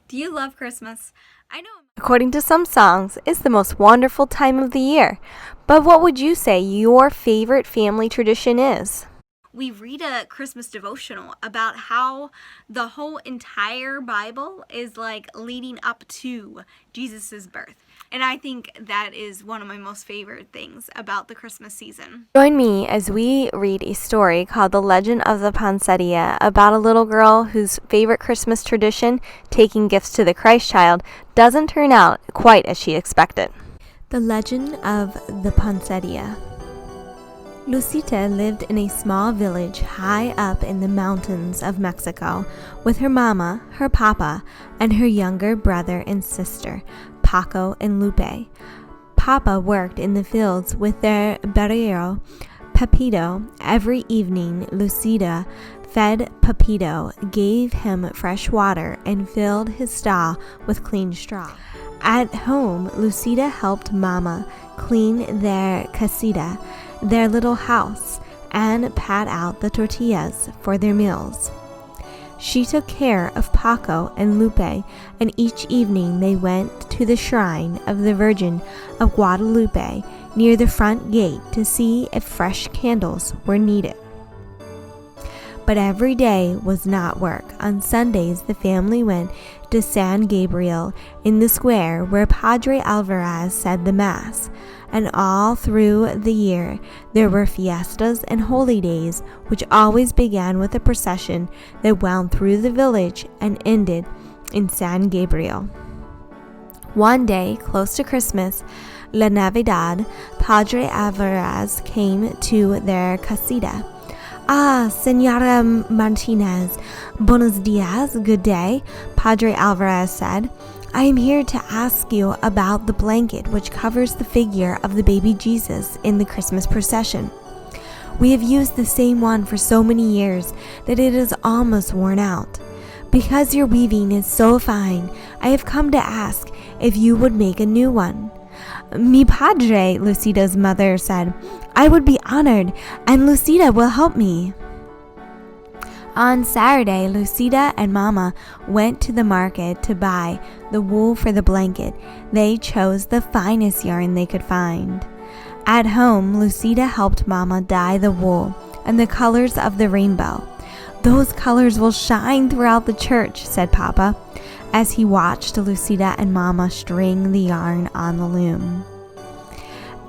Do you love Christmas? I know. According to some songs, it's the most wonderful time of the year. But what would you say your favorite family tradition is? We read a Christmas devotional about how the whole entire Bible is like leading up to Jesus' birth. And I think that is one of my most favorite things about the Christmas season. Join me as we read a story called The Legend of the Poinsettia about a little girl whose favorite Christmas tradition, taking gifts to the Christ child, doesn't turn out quite as she expected. The Legend of the Poinsettia. Lucita lived in a small village high up in the mountains of Mexico with her mama, her papa, and her younger brother and sister, Paco and Lupe. Papa worked in the fields with their barrero, Pepito. Every evening, Lucita fed Pepito, gave him fresh water, and filled his stall with clean straw. At home, Lucita helped Mama clean their casita, their little house, and pat out the tortillas for their meals. She took care of Paco and Lupe, and each evening they went to the shrine of the Virgin of Guadalupe near the front gate to see if fresh candles were needed. But every day was not work. On Sundays, the family went to San Gabriel in the square where Padre Alvarez said the Mass. And all through the year, there were fiestas and holy days, which always began with a procession that wound through the village and ended in San Gabriel. One day, close to Christmas, La Navidad, Padre Alvarez came to their casita. "Ah, Senora Martinez, buenos dias, good day," Padre Alvarez said. "I am here to ask you about the blanket which covers the figure of the baby Jesus in the Christmas procession. We have used the same one for so many years that it is almost worn out. Because your weaving is so fine, I have come to ask if you would make a new one." "Mi padre," Lucita's mother said. "I would be honored, and Lucita will help me." On Saturday, Lucita and Mama went to the market to buy the wool for the blanket. They chose the finest yarn they could find. At home, Lucita helped Mama dye the wool and the colors of the rainbow. "Those colors will shine throughout the church," said Papa, as he watched Lucita and Mama string the yarn on the loom.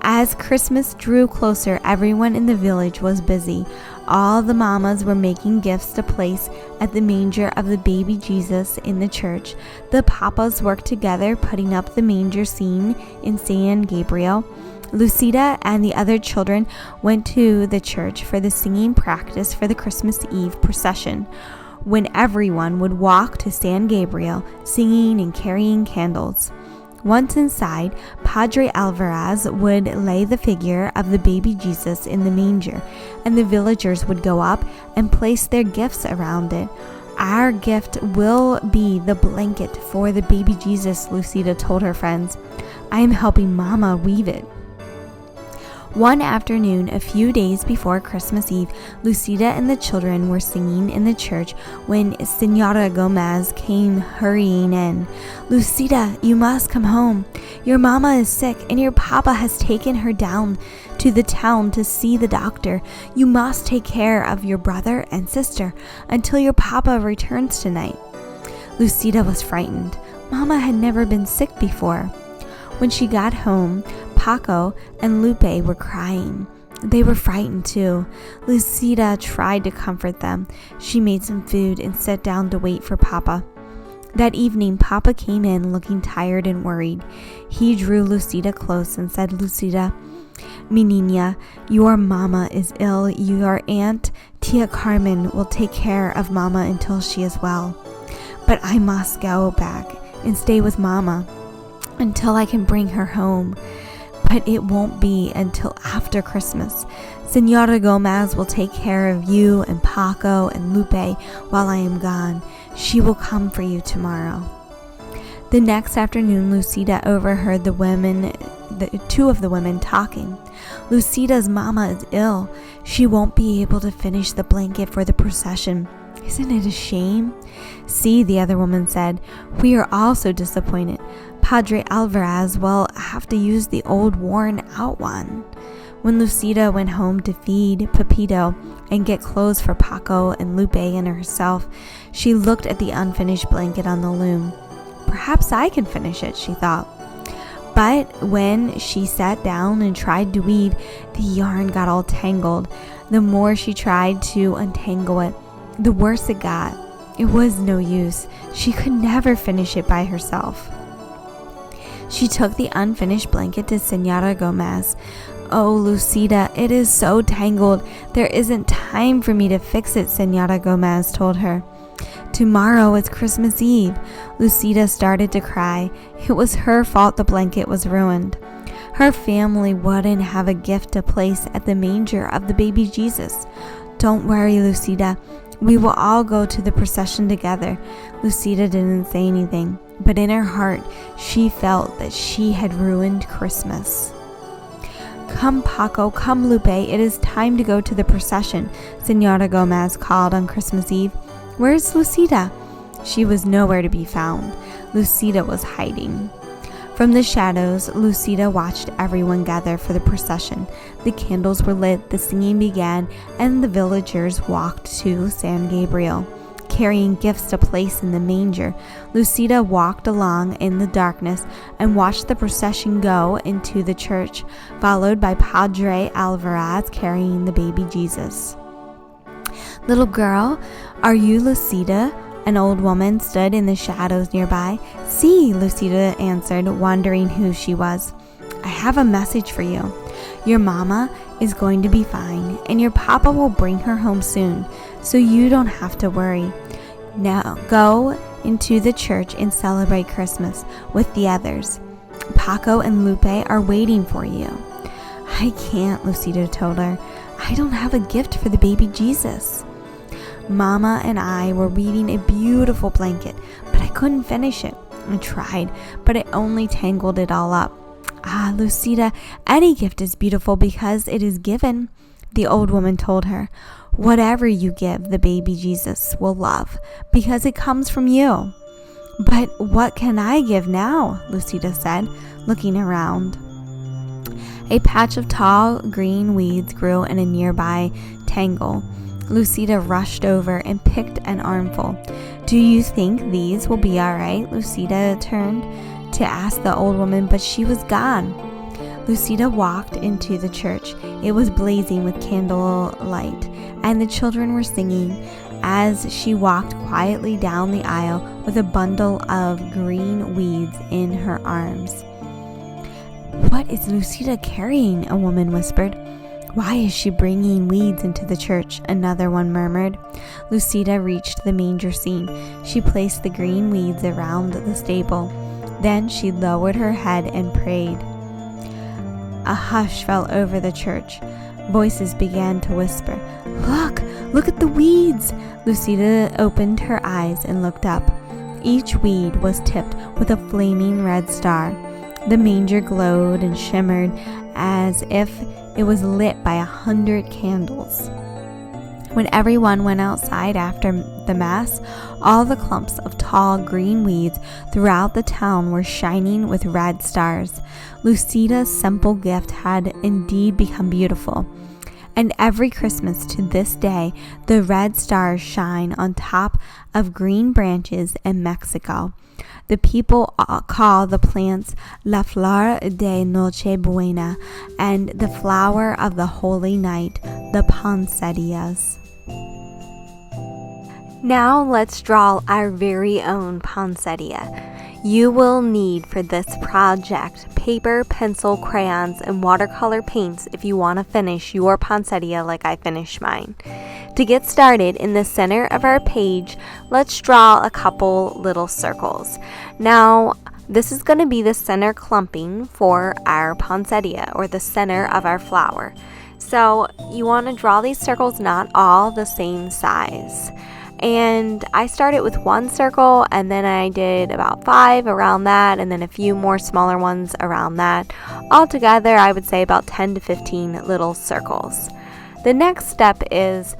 As Christmas drew closer, everyone in the village was busy. All the mamas were making gifts to place at the manger of the baby Jesus in the church. The papas worked together, putting up the manger scene in San Gabriel. Lucita and the other children went to the church for the singing practice for the Christmas Eve procession, when everyone would walk to San Gabriel, singing and carrying candles. Once inside, Padre Alvarez would lay the figure of the baby Jesus in the manger, and the villagers would go up and place their gifts around it. "Our gift will be the blanket for the baby Jesus," Lucita told her friends. "I am helping Mama weave it." One afternoon, a few days before Christmas Eve, Lucita and the children were singing in the church when Senora Gomez came hurrying in. "Lucita, you must come home. Your mama is sick and your papa has taken her down to the town to see the doctor. You must take care of your brother and sister until your papa returns tonight." Lucita was frightened. Mama had never been sick before. When she got home, Paco and Lupe were crying. They were frightened too. Lucita tried to comfort them. She made some food and sat down to wait for Papa. That evening, Papa came in looking tired and worried. He drew Lucita close and said, "Lucita, mi niña, your mama is ill. Your aunt, Tia Carmen, will take care of Mama until she is well. But I must go back and stay with Mama until I can bring her home. But it won't be until after Christmas. Senora Gomez will take care of you and Paco and Lupe while I am gone. She will come for you tomorrow." The next afternoon, Lucita overheard two of the women talking. "Lucita's mama is ill. She won't be able to finish the blanket for the procession. Isn't it a shame? See, the other woman said, we are all so disappointed. Padre Alvarez will have to use the old worn-out one. When Lucida went home to feed Pepito and get clothes for Paco and Lupe and herself, she looked at the unfinished blanket on the loom. Perhaps I can finish it, she thought. But when she sat down and tried to weave, the yarn got all tangled. The more she tried to untangle it, the worse it got. It was no use. She could never finish it by herself. She took the unfinished blanket to Senora Gomez. Oh, Lucida, it is so tangled. There isn't time for me to fix it, Senora Gomez told her. Tomorrow is Christmas Eve. Lucida started to cry. It was her fault the blanket was ruined. Her family wouldn't have a gift to place at the manger of the baby Jesus. Don't worry, Lucida. We will all go to the procession together. Lucida didn't say anything, but in her heart, she felt that she had ruined Christmas. Come, Paco, come, Lupe, it is time to go to the procession, Senora Gomez called on Christmas Eve. Where's Lucida? She was nowhere to be found. Lucida was hiding. From the shadows, Lucida watched everyone gather for the procession. The candles were lit, the singing began, and the villagers walked to San Gabriel, carrying gifts to place in the manger. Lucida walked along in the darkness and watched the procession go into the church, followed by Padre Alvarez carrying the baby Jesus. Little girl, are you Lucida? An old woman stood in the shadows nearby. See, Lucida answered, wondering who she was. I have a message for you. Your mama is going to be fine, and your papa will bring her home soon, so you don't have to worry. Now go into the church and celebrate Christmas with the others. Paco and Lupe are waiting for you. I can't, Lucida told her. I don't have a gift for the baby Jesus. Mama and I were weaving a beautiful blanket, but I couldn't finish it. I tried, but it only tangled it all up. Ah, Lucida, any gift is beautiful because it is given, the old woman told her. Whatever you give, the baby Jesus will love because it comes from you. But what can I give now? Lucida said, looking around. A patch of tall green weeds grew in a nearby tangle. Lucida rushed over and picked an armful. Do you think these will be all right? Lucida turned to ask the old woman, but she was gone. Lucida walked into the church. It was blazing with candlelight, and the children were singing as she walked quietly down the aisle with a bundle of green weeds in her arms. What is Lucida carrying? A woman whispered. Why is she bringing weeds into the church? Another one murmured. Lucida reached the manger scene. She placed the green weeds around the stable. Then she lowered her head and prayed. A hush fell over the church. Voices began to whisper. Look at the weeds! Lucida opened her eyes and looked up. Each weed was tipped with a flaming red star. The manger glowed and shimmered as if it was lit by 100 candles. When everyone went outside after the mass, all the clumps of tall green weeds throughout the town were shining with red stars. Lucida's simple gift had indeed become beautiful. And every Christmas to this day, the red stars shine on top of green branches in Mexico. The people call the plants La Flor de Nochebuena and the flower of the Holy Night, the Poinsettias. Now let's draw our very own poinsettia. You will need for this project paper, pencil, crayons, and watercolor paints if you want to finish your poinsettia like I finished mine. To get started, in the center of our page, let's draw a couple little circles. Now, this is going to be the center clumping for our poinsettia, or the center of our flower. So you want to draw these circles not all the same size. And I started with one circle, and then I did about 5 around that, and then a few more smaller ones around that. Altogether, I would say about 10 to 15 little circles. The next step is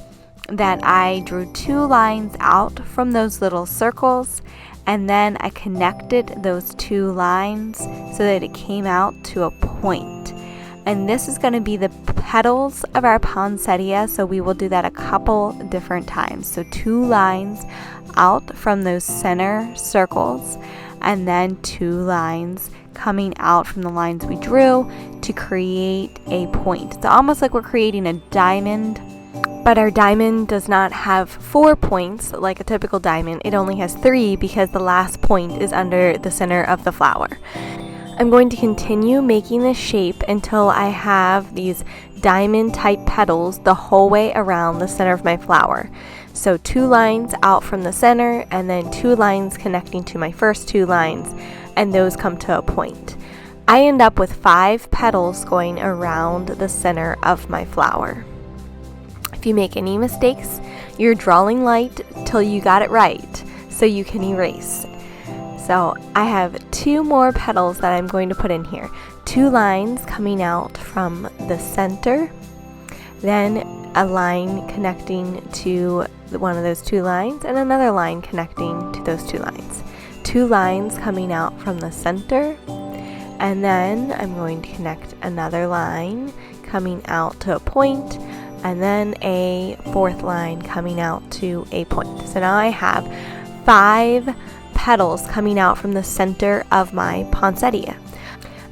that I drew 2 lines out from those little circles, and then I connected those 2 lines so that it came out to a point. And this is going to be the petals of our poinsettia, so we will do that a couple different times. So 2 lines out from those center circles, and then 2 lines coming out from the lines we drew to create a point. It's almost like we're creating a diamond, but our diamond does not have 4 points like a typical diamond. It only has 3 because the last point is under the center of the flower. I'm going to continue making this shape until I have these diamond type petals the whole way around the center of my flower. So 2 lines out from the center, and then 2 lines connecting to my first 2 lines, and those come to a point. I end up with 5 petals going around the center of my flower. If you make any mistakes, you're drawing light till you got it right so you can erase. So I have 2 more petals that I'm going to put in here. 2 lines coming out from the center, then a line connecting to one of those 2 lines, and another line connecting to those 2 lines. 2 lines coming out from the center, and then I'm going to connect another line coming out to a point, and then a 4th line coming out to a point. So now I have 5 petals coming out from the center of my poinsettia.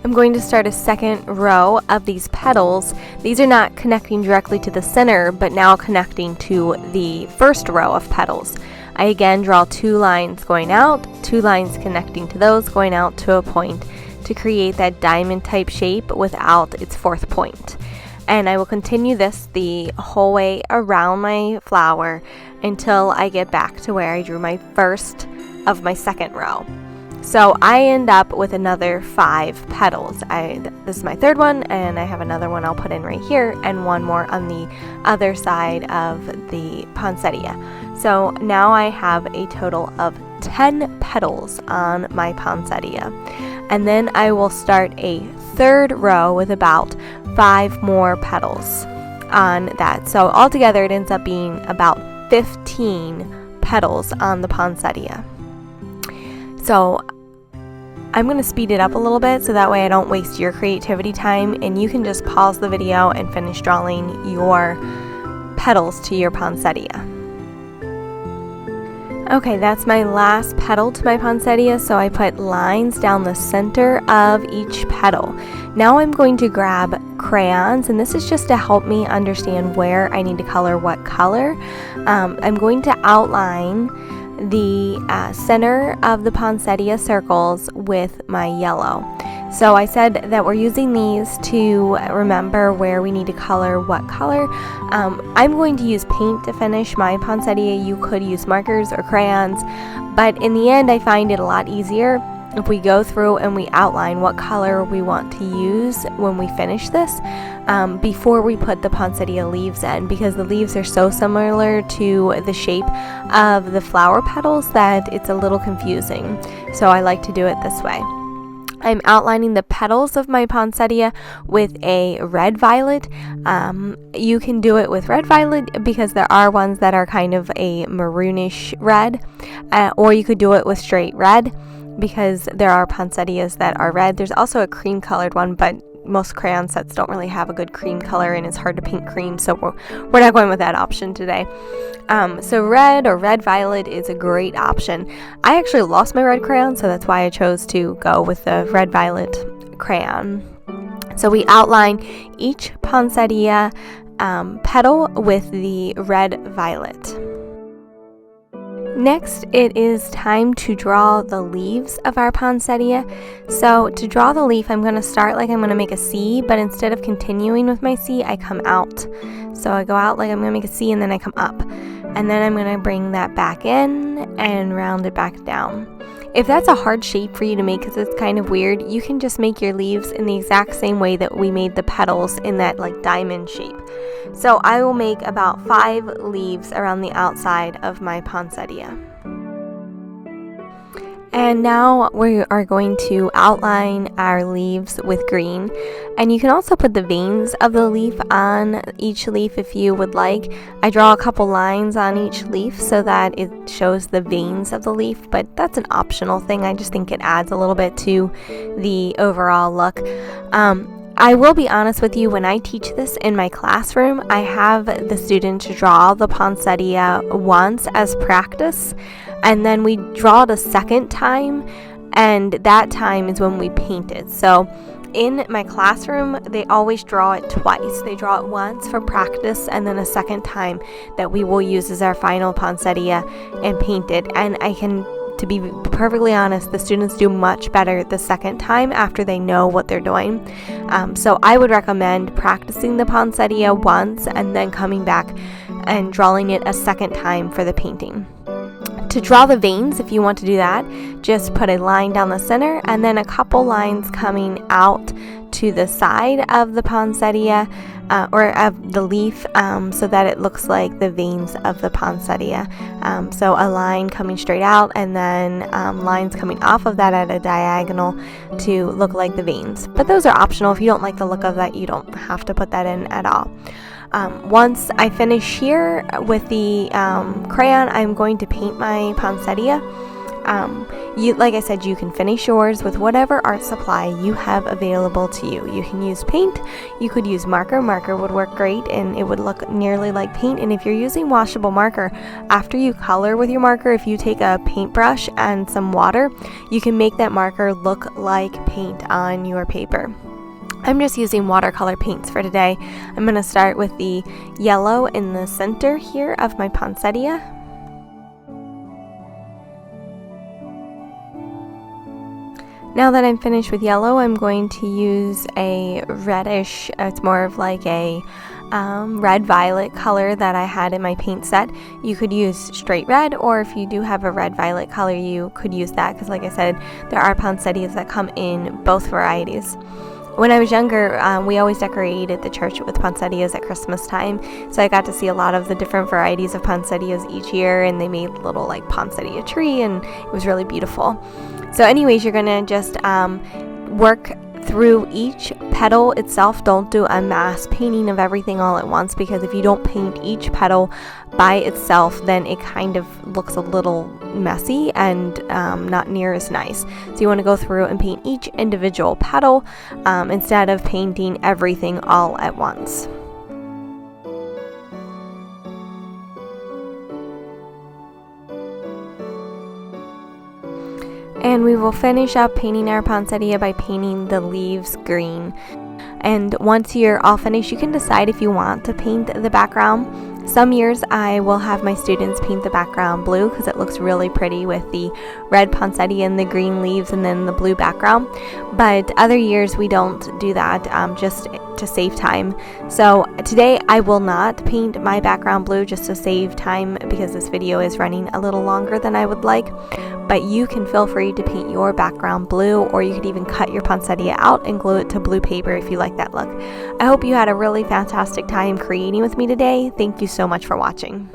I'm going to start a second row of these petals. These are not connecting directly to the center, but now connecting to the first row of petals. I again draw 2 lines going out, 2 lines connecting to those going out to a point to create that diamond type shape without its 4th point. And I will continue this the whole way around my flower until I get back to where I drew my first of my second row. So I end up with another 5 petals. This is my 3rd one, and I have another one I'll put in right here, and 1 more on the other side of the poinsettia. So now I have a total of 10 petals on my poinsettia. And then I will start a 3rd row with about 5 more petals on that. So altogether it ends up being about 15 petals on the poinsettia. So I'm going to speed it up a little bit so that way I don't waste your creativity time, and you can just pause the video and finish drawing your petals to your poinsettia. Okay, that's my last petal to my poinsettia, so I put lines down the center of each petal. Now I'm going to grab crayons, and this is just to help me understand where I need to color what color. I'm going to outline the center of the poinsettia circles with my yellow. So I said that we're using these to remember where we need to color what color. I'm going to use paint to finish my poinsettia. You could use markers or crayons, but in the end I find it a lot easier if we go through and we outline what color we want to use when we finish this before we put the poinsettia leaves in, because the leaves are so similar to the shape of the flower petals that it's a little confusing. So I like to do it this way. I'm outlining the petals of my poinsettia with a red violet. You can do it with red violet because there are ones that are kind of a maroonish red, or you could do it with straight red because there are poinsettias that are red. There's also a cream colored one, but most crayon sets don't really have a good cream color, and it's hard to paint cream, so we're not going with that option today. So red or red violet is a great option. I actually lost my red crayon, so that's why I chose to go with the red violet crayon. So we outline each poinsettia petal with the red violet. Next, it is time to draw the leaves of our poinsettia. So to draw the leaf, I'm going to start like I'm going to make a C, but instead of continuing with my C, I come out. So I go out like I'm going to make a C, and then I come up. And then I'm going to bring that back in and round it back down. If that's a hard shape for you to make because it's kind of weird, you can just make your leaves in the exact same way that we made the petals in that like diamond shape. So I will make about 5 leaves around the outside of my poinsettia. And now we are going to outline our leaves with green. And you can also put the veins of the leaf on each leaf if you would like. I draw a couple lines on each leaf so that it shows the veins of the leaf, but that's an optional thing. I just think it adds a little bit to the overall look. I will be honest with you, when I teach this in my classroom, I have the students draw the poinsettia once as practice, and then we draw it a second time, and that time is when we paint it. So in my classroom, they always draw it twice. They draw it once for practice, and then a second time that we will use as our final poinsettia and paint it. And to be perfectly honest, the students do much better the second time after they know what they're doing. So I would recommend practicing the poinsettia once and then coming back and drawing it a second time for the painting. To draw the veins, if you want to do that, just put a line down the center and then a couple lines coming out to the side of the poinsettia or of the leaf, so that it looks like the veins of the poinsettia. So a line coming straight out and then lines coming off of that at a diagonal to look like the veins. But those are optional. If you don't like the look of that, you don't have to put that in at all. Once I finish here with the crayon, I'm going to paint my poinsettia. Like I said, you can finish yours with whatever art supply you have available to you. You can use paint, you could use marker. Marker would work great and it would look nearly like paint. And if you're using washable marker, after you color with your marker, if you take a paintbrush and some water, you can make that marker look like paint on your paper. I'm just using watercolor paints for today. I'm going to start with the yellow in the center here of my poinsettia. Now that I'm finished with yellow, I'm going to use a reddish, it's more of like a red-violet color that I had in my paint set. You could use straight red, or if you do have a red-violet color, you could use that, because like I said, there are poinsettias that come in both varieties. When I was younger, we always decorated the church with poinsettias at Christmas time, so I got to see a lot of the different varieties of poinsettias each year, and they made a little like poinsettia tree, and it was really beautiful. So anyways, you're going to just work through each petal itself. Don't do a mass painting of everything all at once, because if you don't paint each petal by itself, then it kind of looks a little messy and not near as nice. So you want to go through and paint each individual petal instead of painting everything all at once. And we will finish up painting our poinsettia by painting the leaves green. And once you're all finished, you can decide if you want to paint the background. Some years I will have my students paint the background blue because it looks really pretty with the red poinsettia and the green leaves and then the blue background. But other years we don't do that, just to save time. So today I will not paint my background blue just to save time, because this video is running a little longer than I would like. But you can feel free to paint your background blue, or you could even cut your poinsettia out and glue it to blue paper if you like that look. I hope you had a really fantastic time creating with me today. Thank you so much for watching.